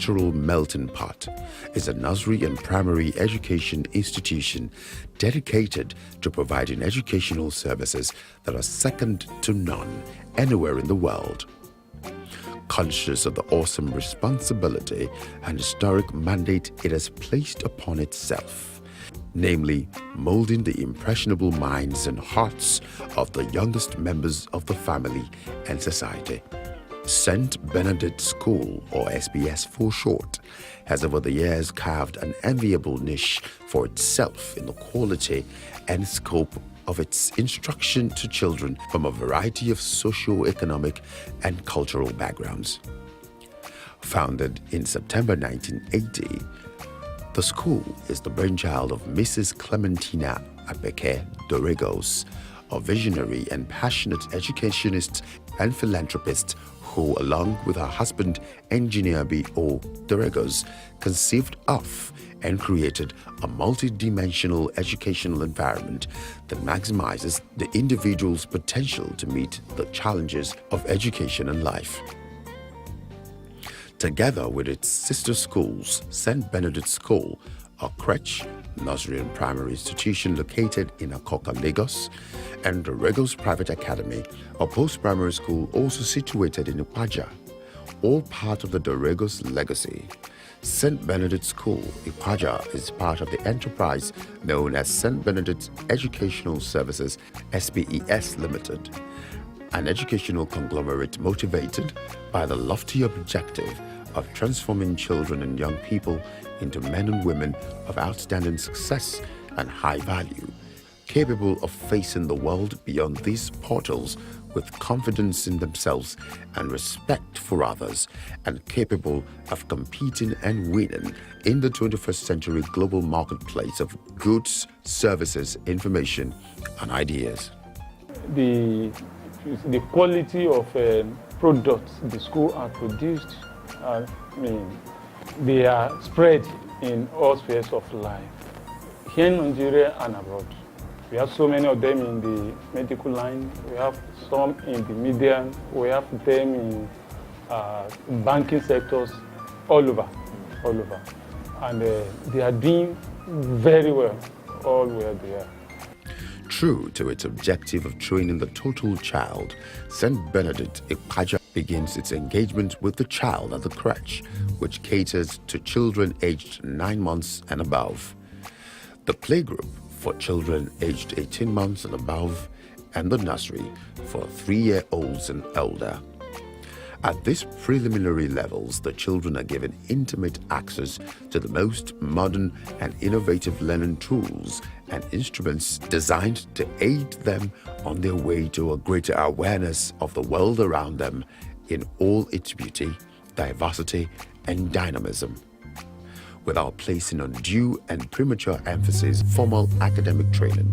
cultural melting pot, is a nursery and primary education institution dedicated to providing educational services that are second to none anywhere in the world. Conscious of the awesome responsibility and historic mandate it has placed upon itself, namely molding the impressionable minds and hearts of the youngest members of the family and society. St. Bernadette School, or SBS for short, has over the years carved an enviable niche for itself in the quality and scope of its instruction to children from a variety of socio-economic and cultural backgrounds. Founded in September 1980, the school is the brainchild of Mrs. Clementina Abeke Doregos, a visionary and passionate educationist and philanthropist who, along with her husband, engineer B.O. Doregos, conceived of and created a multi-dimensional educational environment that maximizes the individual's potential to meet the challenges of education and life. Together with its sister schools, St. Bernadette School, a crèche, nursery and primary institution located in Akoka, Lagos, and Doregos Private Academy, a post-primary school also situated in Ipaja, all part of the Doregos legacy. St. Bernadette School, Ipaja, is part of the enterprise known as St. Bernadette Educational Services, SBES Limited, an educational conglomerate motivated by the lofty objective of transforming children and young people into men and women of outstanding success and high value, capable of facing the world beyond these portals with confidence in themselves and respect for others, and capable of competing and winning in the 21st century global marketplace of goods, services, information, and ideas. The quality of products the school has produced, they are spread in all spheres of life, here in Nigeria and abroad. We have so many of them in the medical line, we have some in the media, we have them in banking sectors, all over. And they are doing very well, all where they are. True to its objective of training the total child, St. Bernadette Ipaja begins its engagement with the child at the crèche, which caters to children aged 9 months and above, the playgroup for children aged 18 months and above, and the nursery for 3-year-olds and older. At these preliminary levels, the children are given intimate access to the most modern and innovative learning tools and instruments designed to aid them on their way to a greater awareness of the world around them in all its beauty, diversity, and dynamism, without placing undue and premature emphasis on formal academic training.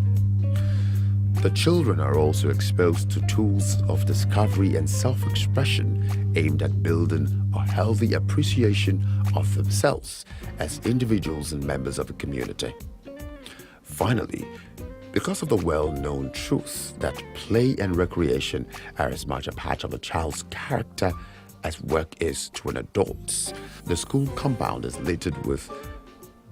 The children are also exposed to tools of discovery and self-expression aimed at building a healthy appreciation of themselves as individuals and members of a community. Finally, because of the well-known truth that play and recreation are as much a part of a child's character as work is to an adult's, the school compound is littered with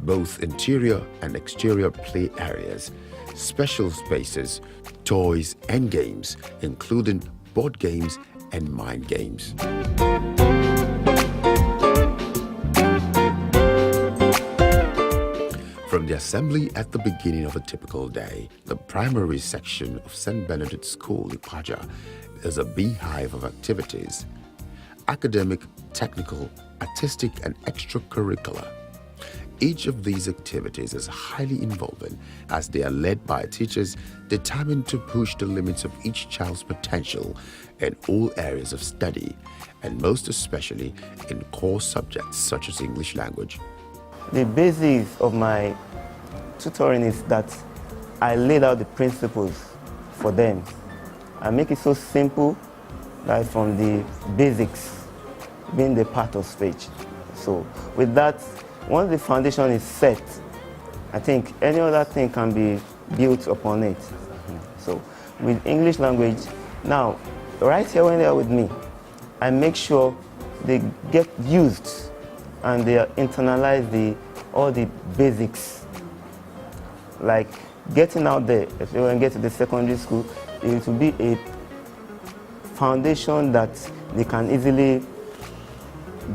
both interior and exterior play areas, special spaces, toys and games, including board games and mind games. From the assembly at the beginning of a typical day, the primary section of St. Bernadette School, Ipaja, is a beehive of activities: academic, technical, artistic, and extracurricular. Each of these activities is highly involving as they are led by teachers determined to push the limits of each child's potential in all areas of study, and most especially in core subjects such as English language. The basis of my tutoring is that I laid out the principles for them. I make it so simple, right from the basics being the part of speech. So with that, once the foundation is set, I think any other thing can be built upon it. So with English language, now, right here when they are with me, I make sure they get used and they internalize all the basics. Like getting out there, if they want to get to the secondary school, it will be a foundation that they can easily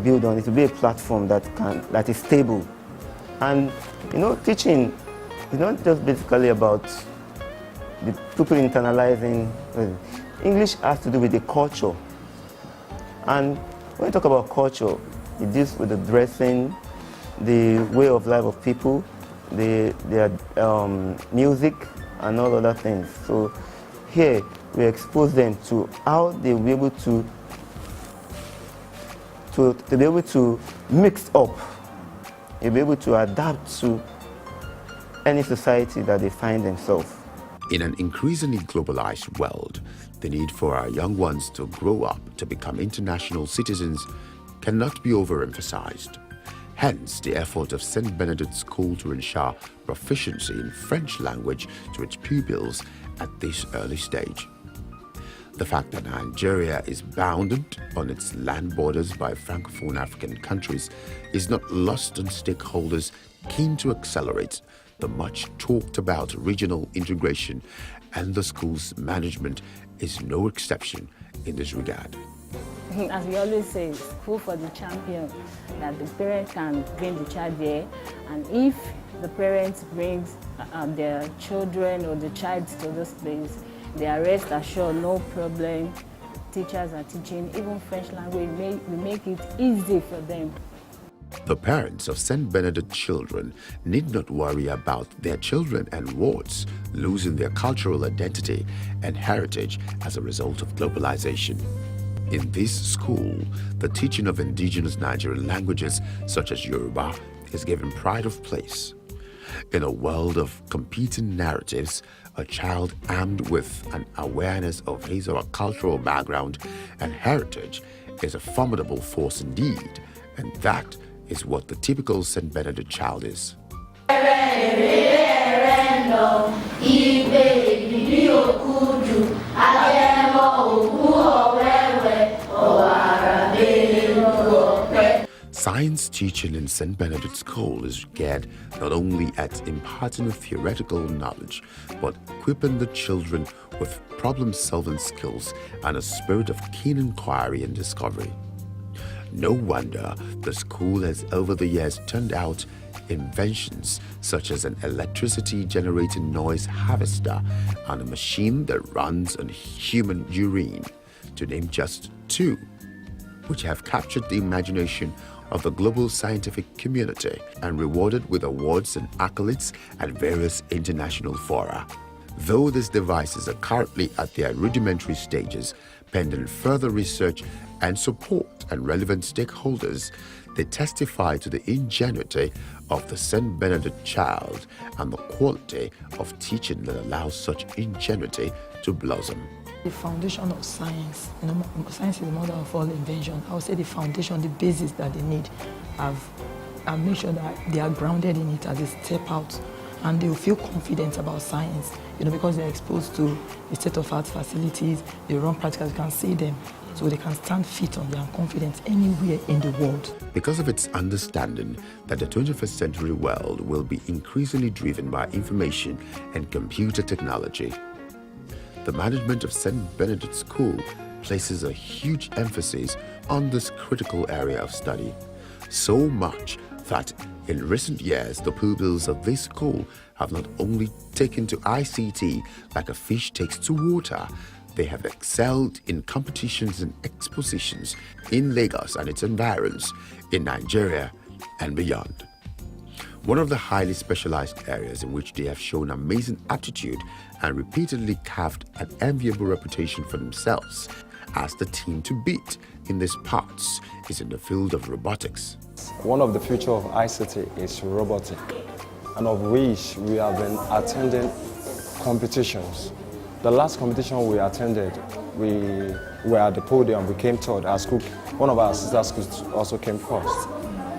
build on. It will be a platform that is stable. And teaching is not just basically about the people internalizing. English has to do with the culture. And when we talk about culture, it deals with the dressing, the way of life of people, their music, and all other things. So here we expose them to how they will be able to mix up, they'll be able to adapt to any society that they find themselves. In an increasingly globalized world, the need for our young ones to grow up to become international citizens cannot be overemphasized. Hence, the effort of St. Bernadette School to ensure proficiency in French language to its pupils at this early stage. The fact that Nigeria is bounded on its land borders by Francophone African countries is not lost on stakeholders keen to accelerate the much talked about regional integration, and the school's management is no exception in this regard. As we always say, school for the champion, that the parent can bring the child there, and if the parents brings their children or the child to this place, they are rest assured, no problem. Teachers are teaching, even French language, we make it easy for them. The parents of St. Bernadette children need not worry about their children and wards losing their cultural identity and heritage as a result of globalization. In this school, the teaching of indigenous Nigerian languages such as Yoruba is given pride of place. In a world of competing narratives, a child armed with an awareness of his or her cultural background and heritage is a formidable force indeed, and that is what the typical St. Bernadette child is. Science teaching in St. Bernadette School is geared not only at imparting theoretical knowledge, but equipping the children with problem-solving skills and a spirit of keen inquiry and discovery. No wonder the school has over the years turned out inventions such as an electricity-generating noise harvester and a machine that runs on human urine, to name just two, which have captured the imagination of the global scientific community and rewarded with awards and accolades at various international fora. Though these devices are currently at their rudimentary stages, pending further research and support and relevant stakeholders, they testify to the ingenuity of the St. Bernadette child and the quality of teaching that allows such ingenuity to blossom. The foundation of science, science is the mother of all invention. I would say the foundation, the basis that they need, and make sure that they are grounded in it as they step out, and they will feel confident about science, because they're exposed to the state-of-art facilities, they run practicals, you can see them, so they can stand fit on their confidence anywhere in the world. Because of its understanding that the 21st century world will be increasingly driven by information and computer technology, the management of St. Bernadette School places a huge emphasis on this critical area of study, so much that in recent years the pupils of this school have not only taken to ICT like a fish takes to water, they have excelled in competitions and expositions in Lagos and its environs, in Nigeria and beyond. One of the highly specialized areas in which they have shown amazing aptitude and repeatedly carved an enviable reputation for themselves as the team to beat in these parts is in the field of robotics. One of the future of ICT is robotic, and of which we have been attending competitions. The last competition we attended, we were at the podium, we came third. Our school, one of our sister schools also came first.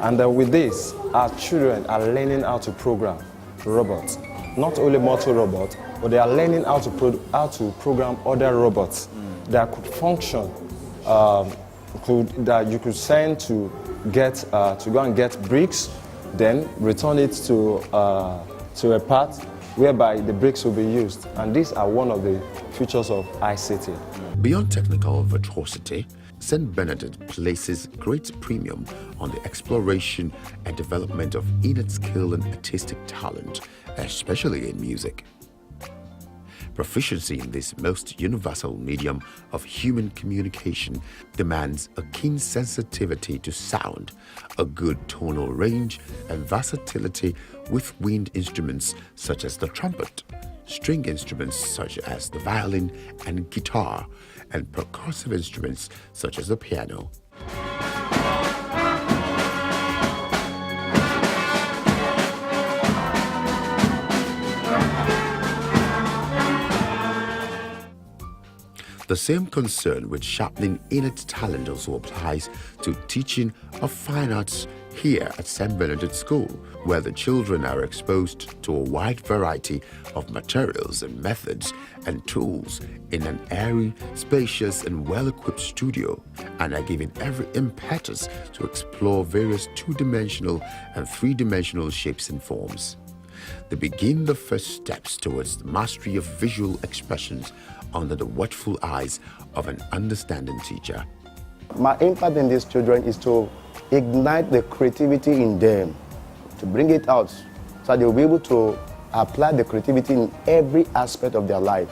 And with this, our children are learning how to program robots. Not only motor robots, but they are learning how to program other robots that could function that you could send to go and get bricks, then return it to a part whereby the bricks will be used. And these are one of the features of ICT. Beyond technical virtuosity, St. Bernadette places great premium on the exploration and development of innate skill and artistic talent, especially in music. Proficiency in this most universal medium of human communication demands a keen sensitivity to sound, a good tonal range, and versatility with wind instruments such as the trumpet, string instruments such as the violin and guitar, and percussive instruments such as the piano. The same concern with sharpening innate talent also applies to teaching of fine arts here at St. Bernadette School, where the children are exposed to a wide variety of materials and methods and tools in an airy, spacious and well-equipped studio, and are given every impetus to explore various two-dimensional and three-dimensional shapes and forms. They begin the first steps towards the mastery of visual expressions under the watchful eyes of an understanding teacher. My impact in these children is to ignite the creativity in them, to bring it out so that they'll be able to apply the creativity in every aspect of their life.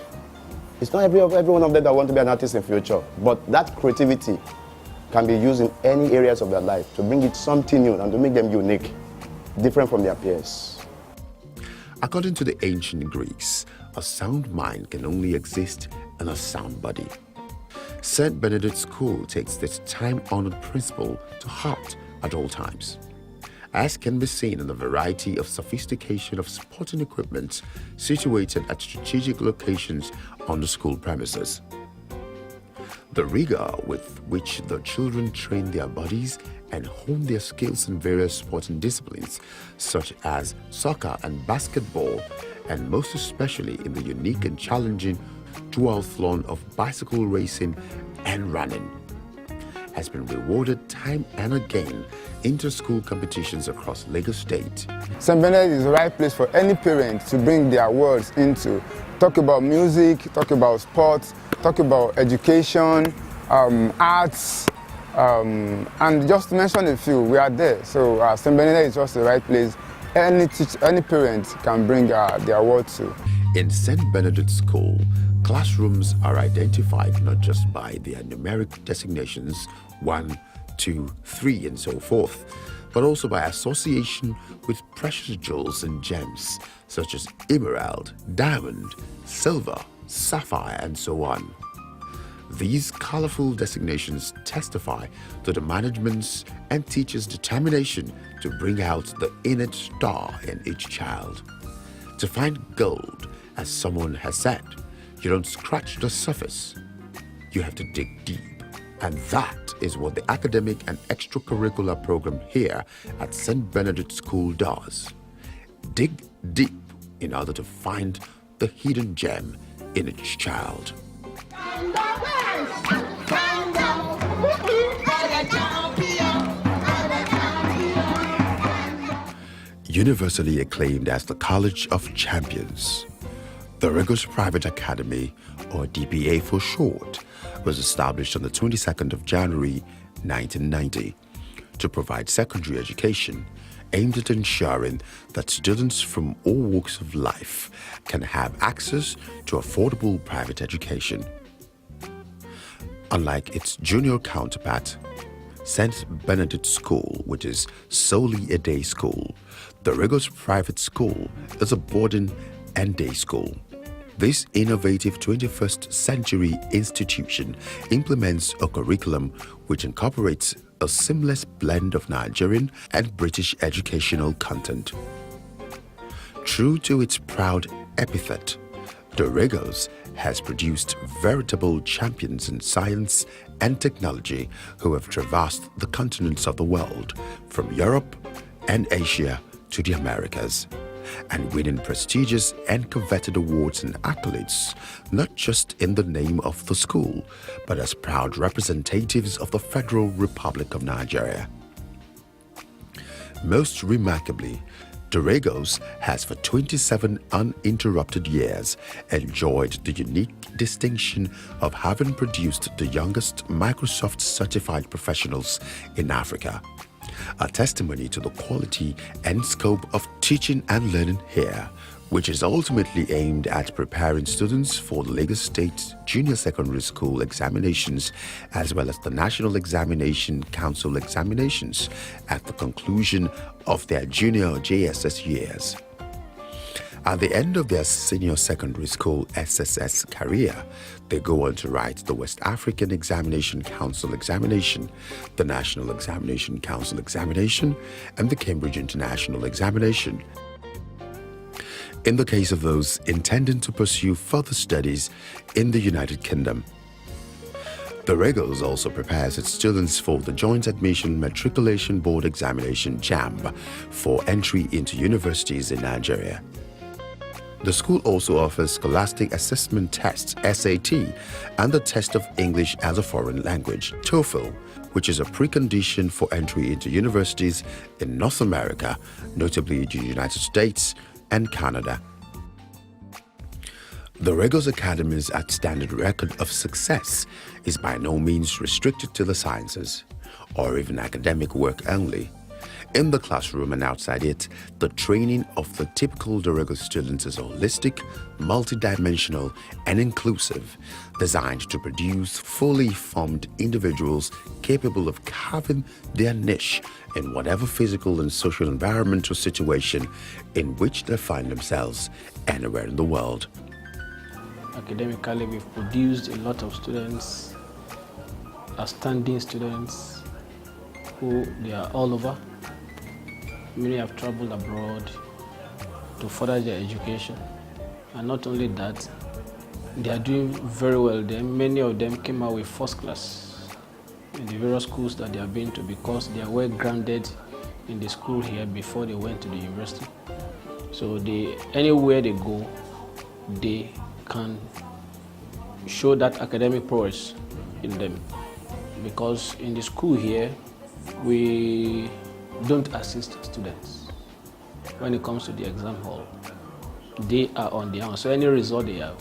It's not every one of them that want to be an artist in future, but that creativity can be used in any areas of their life to bring it something new and to make them unique, different from their peers. According to the ancient Greeks, a sound mind can only exist in a sound body. St. Bernadette School takes this time-honored principle to heart at all times, as can be seen in the variety of sophistication of sporting equipment situated at strategic locations on the school premises. The rigor with which the children train their bodies and hone their skills in various sporting disciplines such as soccer and basketball, and most especially in the unique and challenging duathlon of bicycle racing and running, has been rewarded time and again inter-school competitions across Lagos State. St. Bernadette is the right place for any parent to bring their words into. Talk about music, talk about sports, talk about education, arts, and just to mention a few, we are there. So St. Bernadette is just the right place any parent can bring their word to. In St. Bernadette School, classrooms are identified not just by their numeric designations 1, 2, 3 and so forth, but also by association with precious jewels and gems such as emerald, diamond, silver, sapphire and so on. These colorful designations testify to the management's and teachers' determination to bring out the innate star in each child. To find gold, as someone has said, you don't scratch the surface, you have to dig deep. And that is what the academic and extracurricular program here at St. Bernadette School does. Dig deep in order to find the hidden gem in each child. Universally acclaimed as the College of Champions, Doregos Private Academy, or DPA for short, was established on the 22nd of January 1990 to provide secondary education aimed at ensuring that students from all walks of life can have access to affordable private education. Unlike its junior counterpart, St. Bernadette School, which is solely a day school, Doregos Private School is a boarding and day school. This innovative 21st century institution implements a curriculum which incorporates a seamless blend of Nigerian and British educational content. True to its proud epithet, Doregos has produced veritable champions in science and technology who have traversed the continents of the world, from Europe and Asia to the Americas. and winning prestigious and coveted awards and accolades, not just in the name of the school, but as proud representatives of the Federal Republic of Nigeria. Most remarkably, Doregos has for 27 uninterrupted years enjoyed the unique distinction of having produced the youngest Microsoft certified professionals in Africa, a testimony to the quality and scope of teaching and learning here, which is ultimately aimed at preparing students for the Lagos State Junior Secondary School examinations as well as the National Examination Council examinations at the conclusion of their junior JSS years. At the end of their senior secondary school SSS career, they go on to write the West African Examination Council examination, the National Examination Council examination, and the Cambridge International examination. In the case of those intending to pursue further studies in the United Kingdom. Doregos also prepares its students for the Joint Admission Matriculation Board Examination JAMB for entry into universities in Nigeria. The school also offers Scholastic Assessment Test (SAT) and the Test of English as a Foreign Language (TOEFL), which is a precondition for entry into universities in North America, notably the United States and Canada. Doregos Academy's outstanding record of success is by no means restricted to the sciences or even academic work only. In the classroom and outside it, the training of the typical Doregos students is holistic, multidimensional, and inclusive, designed to produce fully formed individuals capable of carving their niche in whatever physical and social environment or situation in which they find themselves anywhere in the world. Academically, we've produced a lot of students, outstanding students, who they are all over. Many have traveled abroad to further their education. And not only that, they are doing very well there. Many of them came out with first class in the various schools that they have been to because they are well grounded in the school here before they went to the university. So anywhere they go, they can show that academic prowess in them. Because in the school here, we don't assist students when it comes to the exam hall. They are on their own. So any result they have,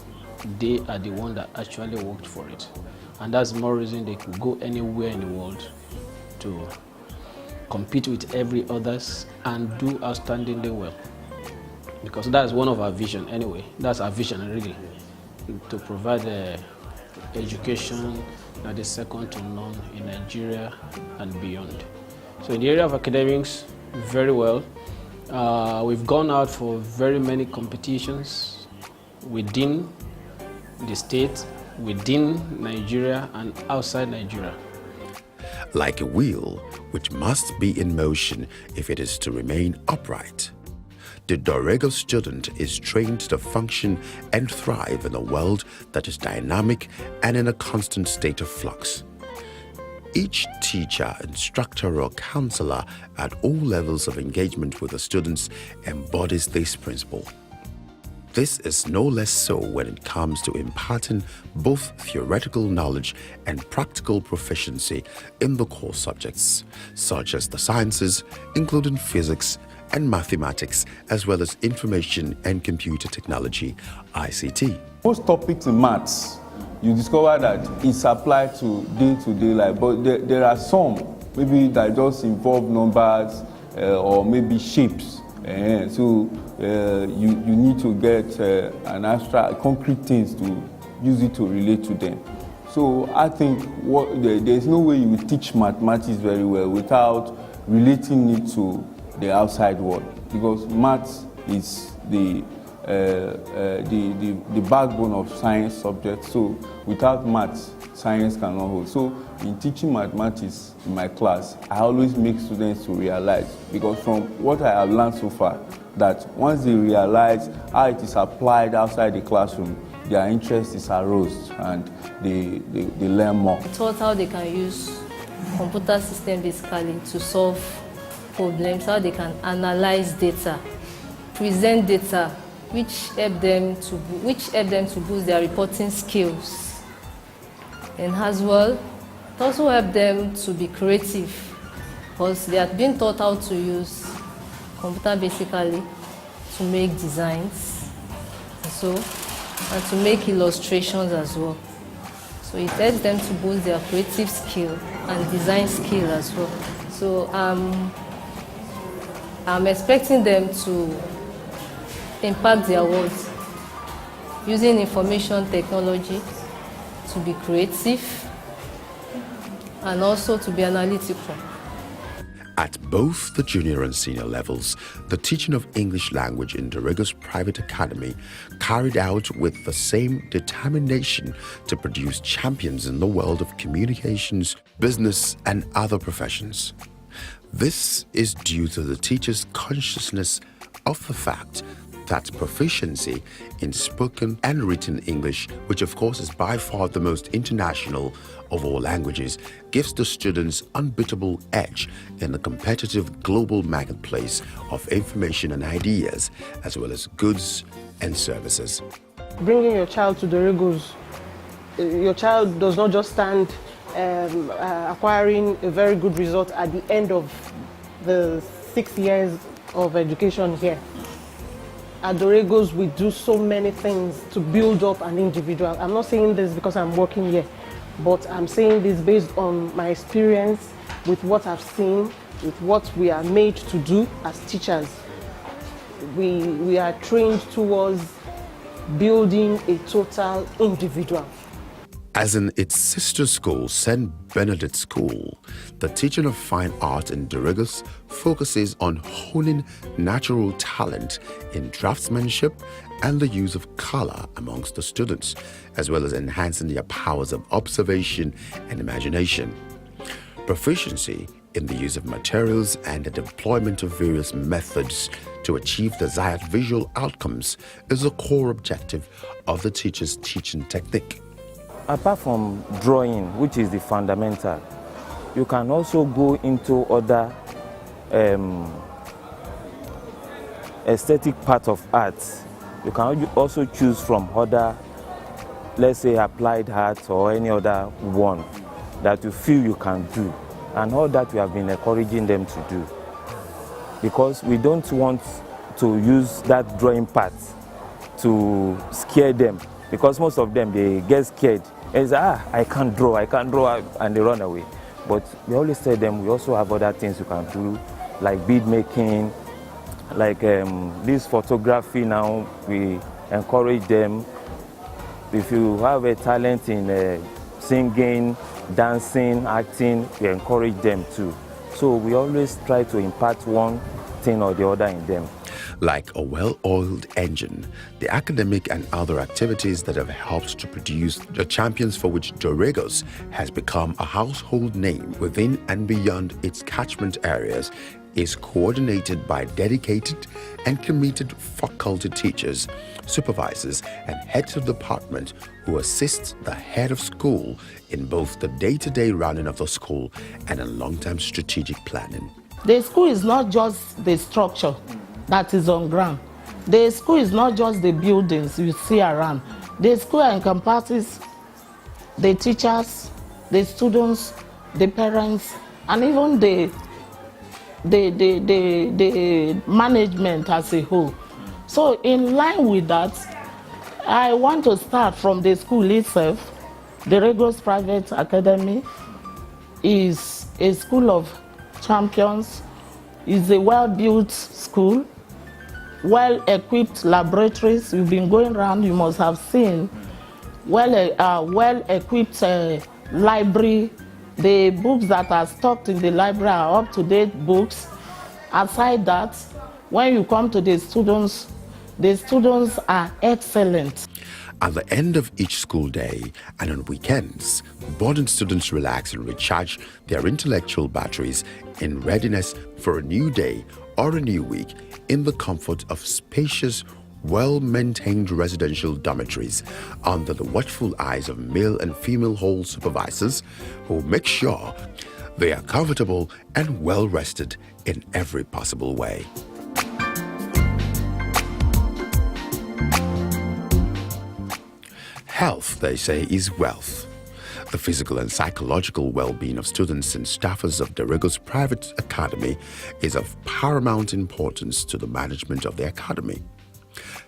they are the one that actually worked for it. And that's more reason they could go anywhere in the world to compete with every others and do outstandingly well. Because that's one of our vision anyway. That's our vision really, to provide education that is second to none in Nigeria and beyond. So in the area of academics, very well. We've gone out for very many competitions within the state, within Nigeria and outside Nigeria. Like a wheel which must be in motion if it is to remain upright, the Doregos student is trained to function and thrive in a world that is dynamic and in a constant state of flux. Each teacher, instructor, or counselor at all levels of engagement with the students embodies this principle. This is no less so when it comes to imparting both theoretical knowledge and practical proficiency in the core subjects, such as the sciences, including physics and mathematics, as well as information and computer technology, ICT. Most topics in maths, you discover that it's applied to day-to-day life, but there are some maybe that just involve numbers or maybe shapes. So you need to get an abstract, concrete things to use it to relate to them. So I think there's no way you will teach mathematics very well without relating it to the outside world, because maths is the backbone of science subjects. So without maths, science cannot hold. So in teaching mathematics in my class, I always make students to realize, because from what I have learned so far, that once they realize how it is applied outside the classroom, their interest is aroused and they learn more. Taught how they can use computer system basically to solve problems, how they can analyze data present data which help them to boost their reporting skills. And as well, it also help them to be creative because they have been taught how to use computer basically to make designs and to make illustrations as well. So it helps them to boost their creative skill and design skill as well. So I'm expecting them to impact their world using information technology to be creative and also to be analytical. At both the junior and senior levels, the teaching of English language in Doregos Private Academy carried out with the same determination to produce champions in the world of communications, business, and other professions. This is due to the teacher's consciousness of the fact that proficiency in spoken and written English, which of course is by far the most international of all languages, gives the students unbeatable edge in the competitive global marketplace of information and ideas, as well as goods and services. Bringing your child to Doregos, your child does not just stand acquiring a very good result at the end of the 6 years of education here. At Doregos, we do so many things to build up an individual. I'm not saying this because I'm working here, but I'm saying this based on my experience with what I've seen, with what we are made to do as teachers. We are trained towards building a total individual. As in its sister school, St. Bernadette School, the teaching of fine art in Doregos focuses on honing natural talent in draftsmanship and the use of color amongst the students, as well as enhancing their powers of observation and imagination. Proficiency in the use of materials and the deployment of various methods to achieve desired visual outcomes is a core objective of the teacher's teaching technique. Apart from drawing, which is the fundamental, you can also go into other aesthetic part of art. You can also choose from other, let's say, applied art or any other one that you feel you can do, and all that we have been encouraging them to do. Because we don't want to use that drawing part to scare them, because most of them, they get scared and say, I can't draw, and they run away. But we always tell them we also have other things you can do, like bead making, like this photography now, we encourage them. If you have a talent in singing, dancing, acting, we encourage them too. So we always try to impart one thing or the other in them. Like a well-oiled engine, the academic and other activities that have helped to produce the champions for which Doregos has become a household name within and beyond its catchment areas is coordinated by dedicated and committed faculty teachers, supervisors, and heads of department who assist the head of school in both the day-to-day running of the school and in long-term strategic planning. The school is not just the structure that is on ground. The school is not just the buildings you see around. The school encompasses the teachers, the students, the parents, and even the management as a whole. So in line with that, I want to start from the school itself. The Doregos Private Academy is a school of champions, is a well-built school, well-equipped laboratories. You've been going around, you must have seen well-equipped library. The books that are stocked in the library are up-to-date books. Aside that, when you come to the students are excellent. At the end of each school day and on weekends, boarding students relax and recharge their intellectual batteries in readiness for a new day or a new week in the comfort of spacious, well-maintained residential dormitories under the watchful eyes of male and female hall supervisors who make sure they are comfortable and well-rested in every possible way. Health, they say, is wealth. The physical and psychological well-being of students and staffers of Doregos Private Academy is of paramount importance to the management of the academy.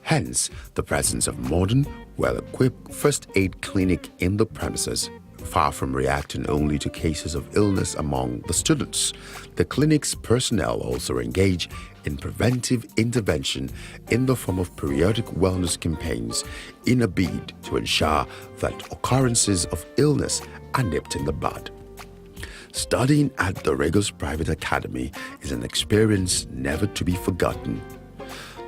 Hence, the presence of modern, well-equipped first aid clinic in the premises. Far from reacting only to cases of illness among the students, the clinic's personnel also engage in preventive intervention in the form of periodic wellness campaigns in a bid to ensure that occurrences of illness are nipped in the bud. Studying at Doregos Private Academy is an experience never to be forgotten.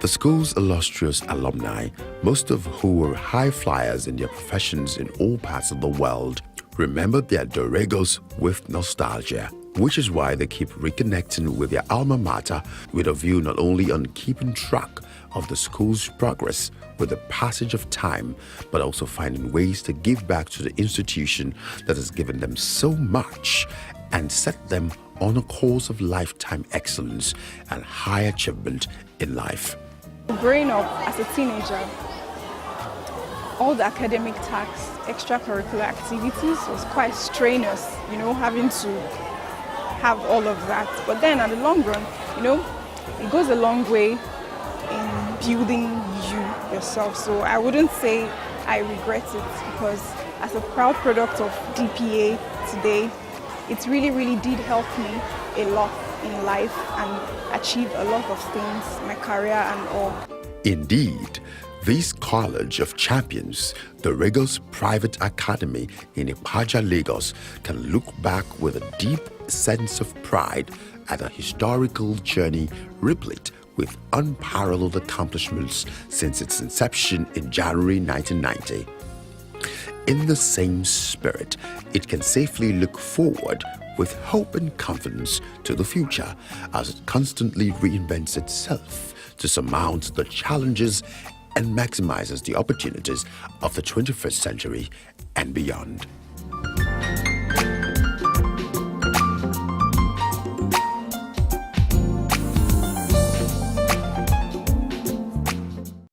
The school's illustrious alumni, most of who were high flyers in their professions in all parts of the world, remember their Doregos with nostalgia, which is why they keep reconnecting with their alma mater with a view not only on keeping track of the school's progress with the passage of time, but also finding ways to give back to the institution that has given them so much and set them on a course of lifetime excellence and high achievement in life. Growing up as a teenager, all the academic tasks, extracurricular activities was quite strenuous, having to have all of that. But then at the long run, it goes a long way in building you yourself. So I wouldn't say I regret it, because as a proud product of DPA today, it really, really did help me a lot in life and achieve a lot of things, my career and all. Indeed, this College of Champions, the Doregos Private Academy in Ipaja, Lagos, can look back with a deep sense of pride at a historical journey replete with unparalleled accomplishments since its inception in January 1990. In the same spirit, it can safely look forward with hope and confidence to the future as it constantly reinvents itself to surmount the challenges and maximizes the opportunities of the 21st century and beyond.